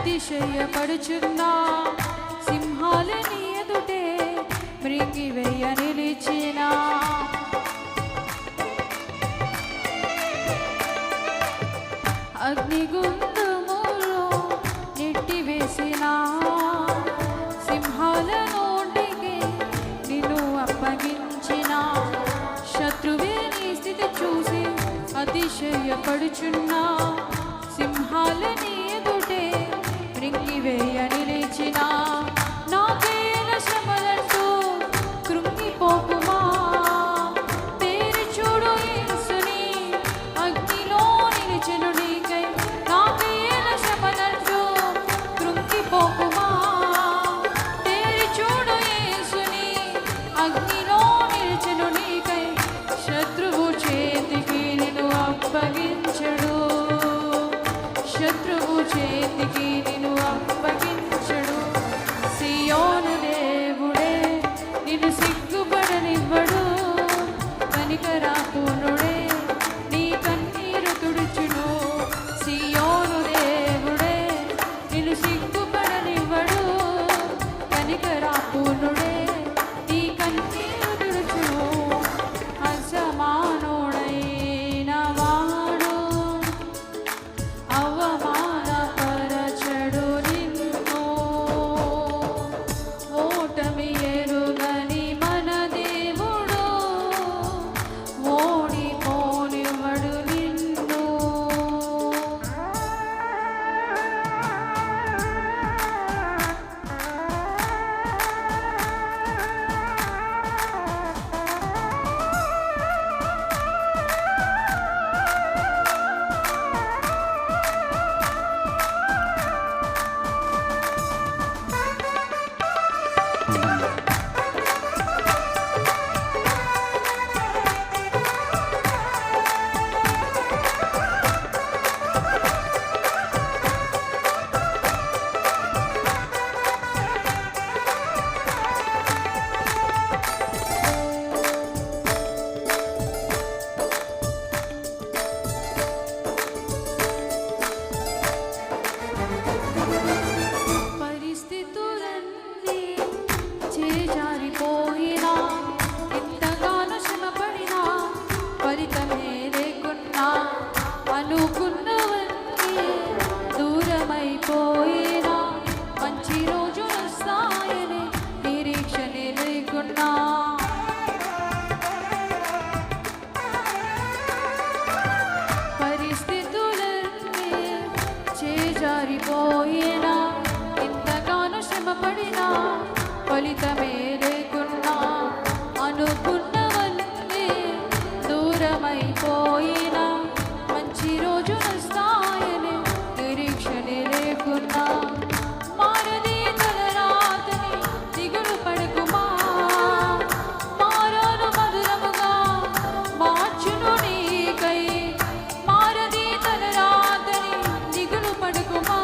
అతిశయపడుచున్నా సింహాలని ఎదుటే మృంగివేయ నిలిచిన అగ్నిగుండములో నెట్టివేసిన సింహాల నోటికి నిన్ను అప్పగించిన శత్రువే నీ స్థితి చూసి అతిశయపడుచున్నా సింహాలని ఎదుటే మృంగివేయ నిలిచిన నాకేల శ్రమలంటూ కృంగిపోకుమా తేరి చూడు యేసుని అగ్నిలో నిలిచెను నీకై నాకేల శ్రమలంటూ కృంగిపోకుమా తేరి చూడు యేసుని అగ్నిలో నిలిచెను నీకై శత్రువు చేతికి నిన్ను అప్పగించడు శత్రువు చేతికి నిన్ను అప్పగించడు సియోను దేవుడే నిన్ను సిగ్గుపడనివ్వడు కనికరాపూర్ణుడే నీ కన్నీరు తుడుచును సియోను దేవుడే నిన్ను సిగ్గుపడనివ్వడు కనికరాపూర్ణుడే నీ కన్నీరు తుడుచును అసమానుడైన వాడు అవమానపరచడు నిన్ను ఓటమి ఎరుగని మన దేవుడు ఓడిపోనివ్వడు నిన్ను పరిస్థితులన్నీ చేజారిపోయినా ఎంతగానో శ్రమపడినా ఫలితమే లేకున్నా అనుకున్నవన్నీ దూరమైపోయినా మంచి రోజులు వస్తాయని నిరీక్షనే లేకున్నా పరిస్థితులన్నీ చేజారిపోయినా ఎంతగానో శ్రమపడినా ఫలితమే లేకున్నా అనుకున్నవన్నీ దూరమైపోయినా మంచి రోజు వస్తాయని నిరీక్షనే లేకున్నా మారని తలరాతని దిగులు పడకుమా మారను మధురముగా మార్చును నీకై మారని తలరాతని దిగులు పడకుమా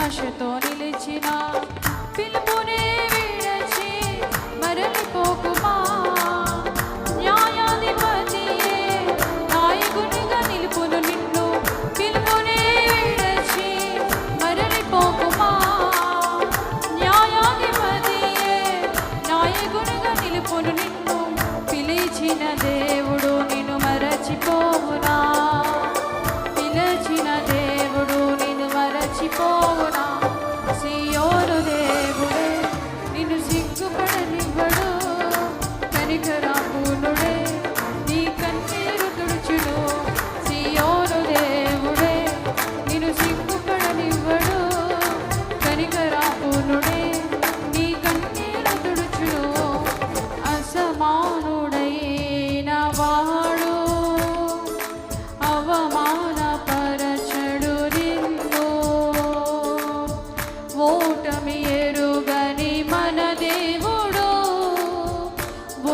ఆశతో నిలిచిన పిలుపునే విడచి మరలిపోకుమా. న్యాయాధిపతియే నాయకునిగా నిలుపును నిన్ను, పిలుపునే విడచి మరలిపోకుమా. న్యాయాధిపతియే నాయకునిగా నిలుపును నిన్ను, పిలిచిన దేవుడు నిన్ను మరచిపోవునా. పిలిచిన దేవుడు నిన్ను మరచిపోవునా. సియోను దేవుడే నిన్ను సిగ్గుపడనివ్వడు, కనికరాపూర్ణుడే నీ కన్నీరు తుడుచును. సియోను దేవుడే నిన్ను సిగ్గుపడనివ్వడు, కనికరాపూర్ణుడే నీ కన్నీరు తుడుచును. అసమానుడైన వాడు అవమానపరచడు నిన్ను, ఓటమి ఎరుగని మన దేవుడు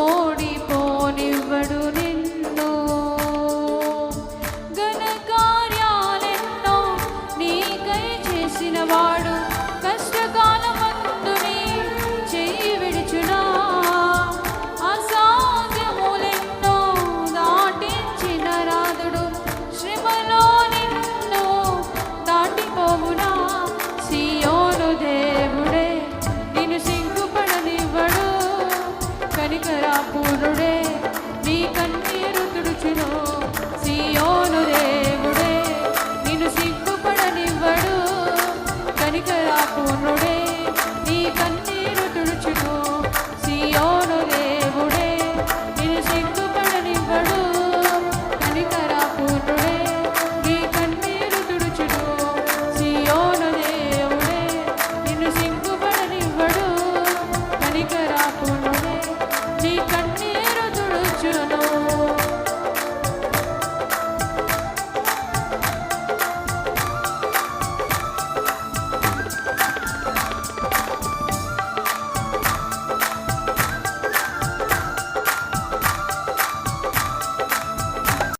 ఓడిపోనివ్వడు నిన్ను. ఘన కార్యాలెన్నో నీకై చేసిన వాడు